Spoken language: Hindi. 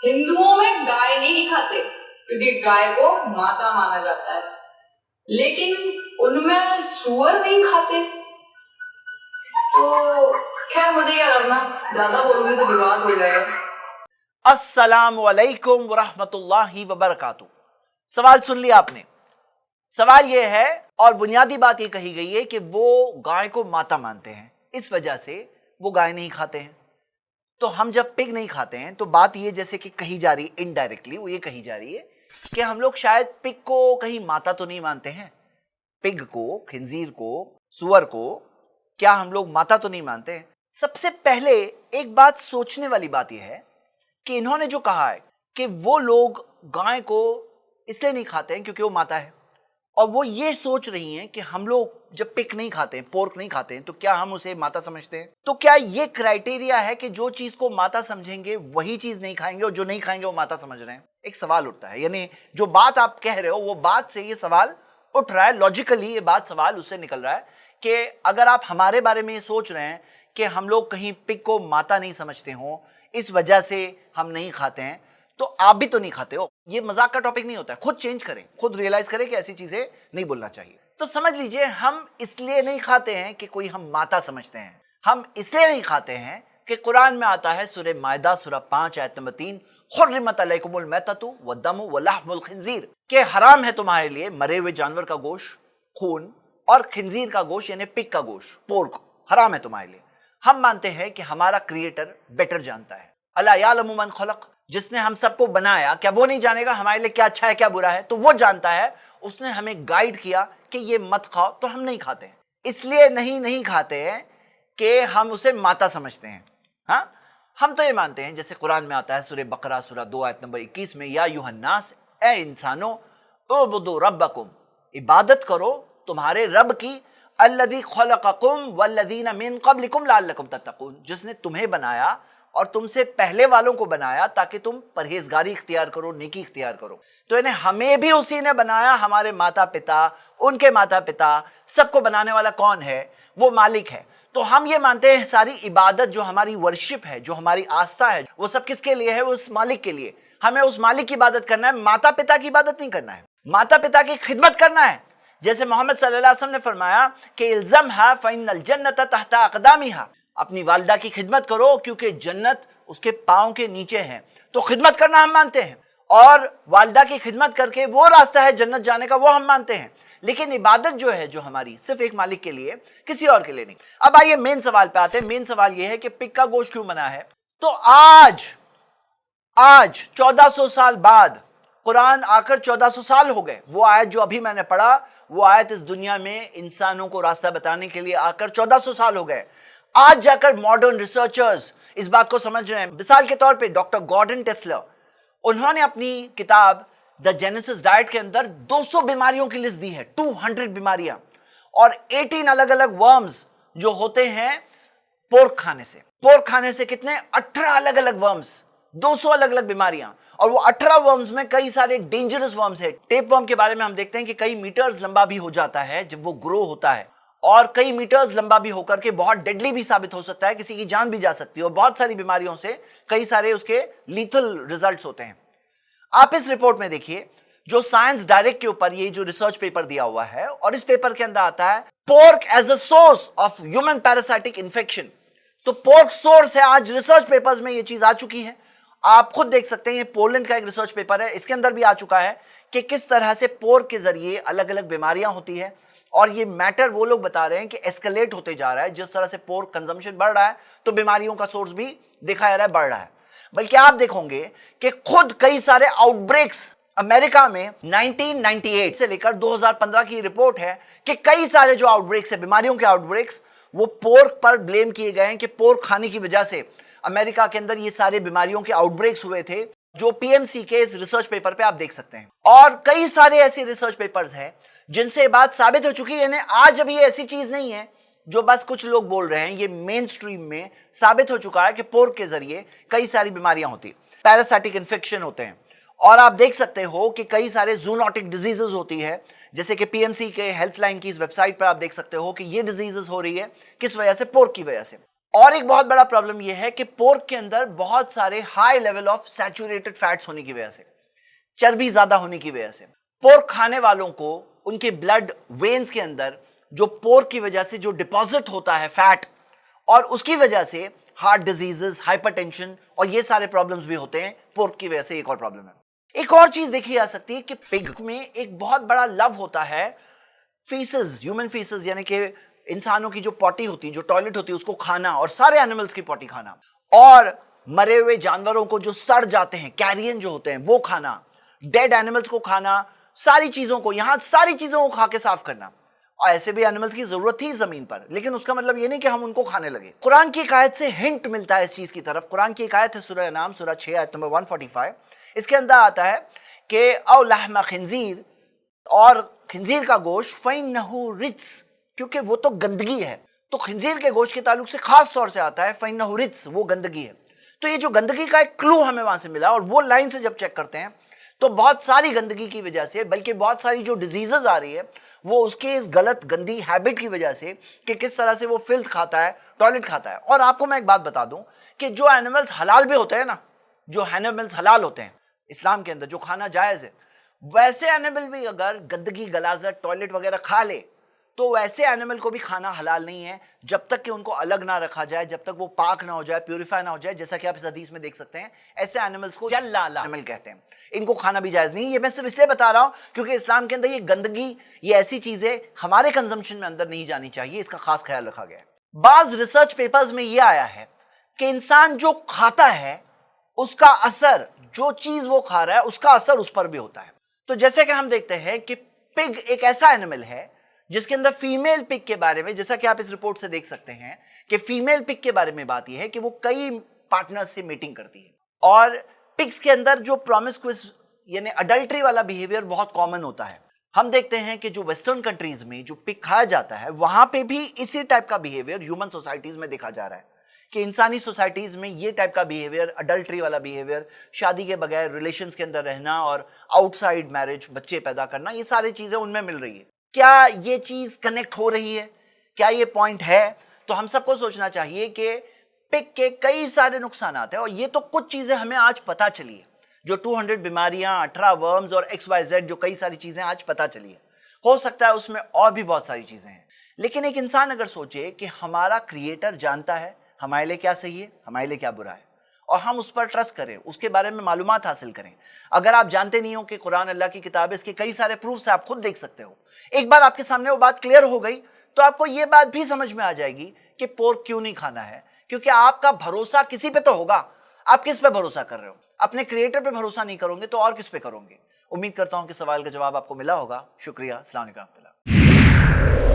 हिंदुओं में गाय नहीं खाते क्योंकि गाय को माता माना जाता है, लेकिन उनमें सुअर नहीं खाते। तो खैर, मुझे क्या करना, ज्यादा बोलूंगी तो विवाद हो जाएगा। अस्सलामु अलैकुम वरहमतुल्लाहि वबरकातुहू। सवाल सुन लिया आपने। सवाल यह है और बुनियादी बात यह कही गई है कि वो गाय को माता मानते हैं, इस वजह से वो गाय नहीं खाते हैं। तो हम जब पिग नहीं खाते हैं तो बात ये जैसे कि कही जा रही है इनडायरेक्टली, वो ये कही जा रही है कि हम लोग शायद पिग को कहीं माता तो नहीं मानते हैं। पिग को, खिंजीर को, सुअर को क्या हम लोग माता तो नहीं मानते हैं? सबसे पहले एक बात सोचने वाली बात यह है कि इन्होंने जो कहा है कि वो लोग गाय को इसलिए नहीं खाते हैं क्योंकि वो माता है, और वो ये सोच रही हैं कि हम लोग जब पिग नहीं खाते हैं, पोर्क नहीं खाते हैं, तो क्या हम उसे माता समझते हैं? तो क्या ये क्राइटेरिया है कि जो चीज को माता समझेंगे वही चीज नहीं खाएंगे और जो नहीं खाएंगे वो माता समझ रहे हैं? एक सवाल उठता है, यानी जो बात आप कह रहे हो वो बात से ये सवाल उठ रहा है। लॉजिकली ये बात सवाल उससे निकल रहा है कि अगर आप हमारे बारे में ये सोच रहे हैं कि हम लोग कहीं पिग को माता नहीं समझते हो, इस वजह से हम नहीं खाते हैं, तो आप भी तो नहीं खाते हो। ये मजाक का टॉपिक नहीं होता है। खुद चेंज करें, खुद रियलाइज करें कि ऐसी चीजें नहीं बोलना चाहिए। तो समझ लीजिए, हम इसलिए नहीं खाते हैं कि कोई हम माता समझते हैं। हम इसलिए नहीं खाते हैं कि कुरान में आता है, सूरह मायदा सूरह 5 आयत नंबर 3, हुर्रिमत अलैकुमुल मैततु वद्दमु वलहमुल खिंजीर, के हराम है तुम्हारे लिए मरे हुए जानवर का गोश्त, खून, और खिंजीर का गोश्त यानी पिग का गोश्त, पोर्क, हराम है तुम्हारे लिए। हम मानते हैं कि हमारा क्रिएटर बेटर जानता है। अला यालमु मन खलक, जिसने हम सबको बनाया, क्या वो नहीं जानेगा हमारे लिए क्या अच्छा है क्या बुरा है? तो वो जानता है, उसने हमें गाइड किया कि ये मत खाओ, तो हम नहीं खाते हैं। इसलिए नहीं खाते हैं कि हम उसे माता समझते हैं। हाँ, हम तो ये मानते हैं, जैसे कुरान में आता है सूरह बकरा सूरह 2 आयत नंबर 21 में, या युहन्नास, ए इंसानो, उबुदु रब्बकुम, इबादत करो तुम्हारे रब की, अल्लज़ी खलक़कुम वल्लज़ीना मिन क़ब्लिकुम लअल्लकुम तत्तक़ून, जिसने तुम्हें बनाया और तुमसे पहले वालों को बनाया ताकि तुम परहेजगारी इख्तियार करो, नेकी इख्तियार करो। तो यानी हमें भी उसी ने बनाया, हमारे माता पिता, उनके माता पिता, सबको बनाने वाला कौन है? वो मालिक है। तो हम ये मानते हैं सारी इबादत, जो हमारी वर्शिप है, जो हमारी आस्था है, वो सब किसके लिए है? वो उस मालिक के लिए। हमें उस मालिक की इबादत करना है, माता पिता की इबादत नहीं करना है। माता पिता की खिदमत करना है। जैसे मोहम्मद सल्लल्लाहु अलैहि वसल्लम ने फरमाया कि इल्ज़महा फ़इन्नल जन्नत तहता अक़दामिहा, अपनी वालिदा की खिदमत करो क्योंकि जन्नत उसके पांव के नीचे है। तो खिदमत करना हम मानते हैं, और वालिदा की खिदमत करके वो रास्ता है जन्नत जाने का, वो हम मानते हैं। लेकिन इबादत जो है, जो हमारी, सिर्फ एक मालिक के लिए, किसी और के लिए नहीं। अब आइए मेन सवाल पे आते हैं। मेन सवाल ये है कि पिग का गोश्त क्यों मना है? तो आज 1400 साल बाद, कुरान आकर 1400 साल हो गए। वो आयत जो अभी मैंने पढ़ा, वो आयत इस दुनिया में इंसानों को रास्ता बताने के लिए आकर 1400 साल हो गए। आज जाकर मॉडर्न रिसर्चर्स इस बात को समझ रहे हैं। मिसाल के तौर पे डॉक्टर गॉर्डन टेस्लर, उन्होंने अपनी किताब द जेनेसिस डाइट के अंदर 200 बीमारियों की लिस्ट दी है, 200 बीमारियां, और 18 अलग अलग वर्म्स जो होते हैं पोर्क खाने से। पोर्क खाने से कितने? 18 अलग अलग वर्म्स, 200 अलग अलग बीमारियां। और वो 18 वर्म्स में कई सारे डेंजरस वर्म्स है। टेप वर्म के बारे में हम देखते हैं कि कई मीटर्स लंबा भी हो जाता है जब वो ग्रो होता है, और कई मीटर्स लंबा भी होकर के बहुत डेडली भी साबित हो सकता है, किसी की जान भी जा सकती है। और बहुत सारी बीमारियों से कई सारे उसके लीथल रिजल्ट्स होते हैं। आप इस रिपोर्ट में देखिए, जो साइंस डायरेक्ट के ऊपर ये जो रिसर्च पेपर दिया हुआ है, और इस पेपर के अंदर आता है pork as a source of human parasitic infection. तो पोर्क सोर्स है। आज रिसर्च पेपर्स में ये चीज आ चुकी है, आप खुद देख सकते हैं। ये पोलैंड का एक रिसर्च पेपर है, इसके अंदर भी आ चुका है कि किस तरह से पोर्क के जरिए अलग अलग बीमारियां होती है। और ये मैटर वो लोग बता रहे हैं कि एस्केलेट होते जा रहा है। जिस तरह से पोर्क कंजम्पशन बढ़ रहा है, तो बीमारियों का सोर्स भी देखा जा रहा है बढ़ रहा है। बल्कि आप देखोगे कि खुद कई सारे आउटब्रेक्स अमेरिका में 1998 से लेकर 2015 की रिपोर्ट है कि कई सारे जो आउटब्रेक्स है, बीमारियों के आउटब्रेक्स, वो पोर्क पर ब्लेम किए गए हैं कि पोर्क खाने की वजह से अमेरिका के अंदर ये सारे बीमारियों के आउटब्रेक्स हुए थे, जो पीएमसी के इस रिसर्च पेपर पे आप देख सकते हैं। और कई सारे ऐसे रिसर्च पेपर्स हैं जिनसे बात साबित हो चुकी है। यानी आज अभी ऐसी चीज नहीं है जो बस कुछ लोग बोल रहे हैं, ये मेन स्ट्रीम में साबित हो चुका है कि पोर्क के जरिए कई सारी बीमारियां होती है, पैरासाइटिक इन्फेक्शन होते हैं। और आप देख सकते हो कि कई सारे जूनोटिक डिजीजेस होती है, जैसे कि पीएमसी के हेल्थ लाइन की इस वेबसाइट पर आप देख सकते हो कि ये डिजीजेस हो रही है किस वजह से? पोर्क की वजह से। और एक बहुत बड़ा प्रॉब्लम यह है कि पोर्क के अंदर बहुत सारे high level of saturated fats होने की वजह से, चर्बी ज्यादा होने की वजह से, पोर्क खाने वालों को उनके ब्लड वेन्स के अंदर जो पोर्क की वजह से जो डिपॉजिट होता है फैट, और उसकी वजह से हार्ट डिजीजेस, हाइपरटेंशन और ये सारे प्रॉब्लम्स भी होते हैं पोर्क की वजह से। एक और प्रॉब्लम है, एक और चीज देखी जा सकती है कि पिग में एक बहुत बड़ा लव होता है फीसेस, ह्यूमन फीसेस, यानी कि इंसानों की जो पॉटी होती है, जो टॉयलेट होती है, उसको खाना, और सारे एनिमल्स की पॉटी खाना, और मरे हुए जानवरों को जो सड़ जाते हैं, कैरियन जो होते हैं, वो खाना, डेड एनिमल्स को खाना, सारी चीजों को, यहां सारी चीजों को खा के साफ करना। और ऐसे भी एनिमल्स की जरूरत थी जमीन पर, लेकिन उसका मतलब ये नहीं कि हम उनको खाने लगे। कुरान की एक आयत से हिंट मिलता है इस चीज की तरफ। कुरान की एक आयत है सूरह नाम, सूरह 6 आयत नंबर 145। इसके अंदर आता है कि औ लहमा खिंजीर, और खिंजीर का गोश्त, फइन्नहु रिज्स, क्योंकि वो तो गंदगी है। तो खिंजीर के गोश्त के ताल्लुक से खास तौर से आता है फइन्नहु रिज्स, वो गंदगी है। तो ये जो गंदगी का एक क्लू हमें वहां से मिला, और वो लाइन से जब चेक करते हैं तो बहुत सारी गंदगी की वजह से, बल्कि बहुत सारी जो डिजीजेस आ रही है वो उसके इस गलत गंदी हैबिट की वजह से कि किस तरह से वो फिल्थ खाता है, टॉयलेट खाता है। और आपको मैं एक बात बता दूं कि जो एनिमल्स हलाल भी होते हैं ना, जो एनिमल्स हलाल होते हैं इस्लाम के अंदर, जो खाना जायज है, वैसे एनिमल भी अगर गंदगी, गलाजत, टॉयलेट वगैरह खा ले तो वैसे एनिमल को भी खाना हलाल नहीं है, जब तक कि उनको अलग ना रखा जाए, जब तक वो पाक ना हो जाए, प्यूरिफाई ना हो जाए। जैसा कि आप इस हदीस में देख सकते हैं, ऐसे एनिमल्स को जल्लाला एनिमल कहते हैं, इनको खाना भी जायज नहीं। ये मैं सिर्फ इसलिए बता रहा हूं क्योंकि इस्लाम के अंदर ये गंदगी, ये ऐसी चीजें हमारे कंजम्पशन में अंदर नहीं जानी चाहिए, इसका खास ख्याल रखा गया है। बाज रिसर्च पेपर्स में यह आया है कि इंसान जो खाता है उसका असर, जो चीज वो खा रहा है उसका असर उस पर भी होता है। तो जैसे कि हम देखते हैं कि पिग एक ऐसा एनिमल है जिसके अंदर फीमेल पिग के बारे में, जैसा कि आप इस रिपोर्ट से देख सकते हैं कि फीमेल पिग के बारे में बात यह है कि वो कई पार्टनर्स से मीटिंग करती है, और पिग्स के अंदर जो प्रोमिस्क्यूअस यानी अडल्ट्री वाला बिहेवियर बहुत कॉमन होता है। हम देखते हैं कि जो वेस्टर्न कंट्रीज में जो पिग खाया जाता है वहां पे भी इसी टाइप का बिहेवियर ह्यूमन सोसाइटीज में देखा जा रहा है कि इंसानी सोसाइटीज में ये टाइप का बिहेवियर, अडल्ट्री वाला बिहेवियर, शादी के बगैर रिलेशंस के अंदर रहना और आउटसाइड मैरिज, बच्चे पैदा करना, ये सारी चीजें उनमें मिल रही है। क्या ये चीज कनेक्ट हो रही है? क्या ये पॉइंट है? तो हम सबको सोचना चाहिए कि पिग के कई सारे नुकसान हैं, और ये तो कुछ चीजें हमें आज पता चली है, जो 200 बीमारियां, 18 वर्म्स और XYZ, जो कई सारी चीजें आज पता चली है। हो सकता है उसमें और भी बहुत सारी चीजें हैं, लेकिन एक इंसान अगर सोचे कि हमारा क्रिएटर जानता है हमारे लिए क्या सही है, हमारे लिए क्या बुरा है, और हम उस पर ट्रस्ट करें, उसके बारे में मालूमात हासिल करें। अगर आप जानते नहीं हो कि कुरान अल्लाह की किताब है, इसके कई सारे प्रूफ्स आप खुद देख सकते हो। एक बार आपके सामने वो बात क्लियर हो गई तो आपको ये बात भी समझ में आ जाएगी कि पोर्क क्यों नहीं खाना है, क्योंकि आपका भरोसा किसी पे तो होगा। आप किस पे भरोसा कर रहे हो? अपने क्रिएटर पे भरोसा नहीं करोगे तो और किस पे करोगे? उम्मीद करता हूं कि सवाल का जवाब आपको मिला होगा। शुक्रिया। अस्सलाम वालेकुम।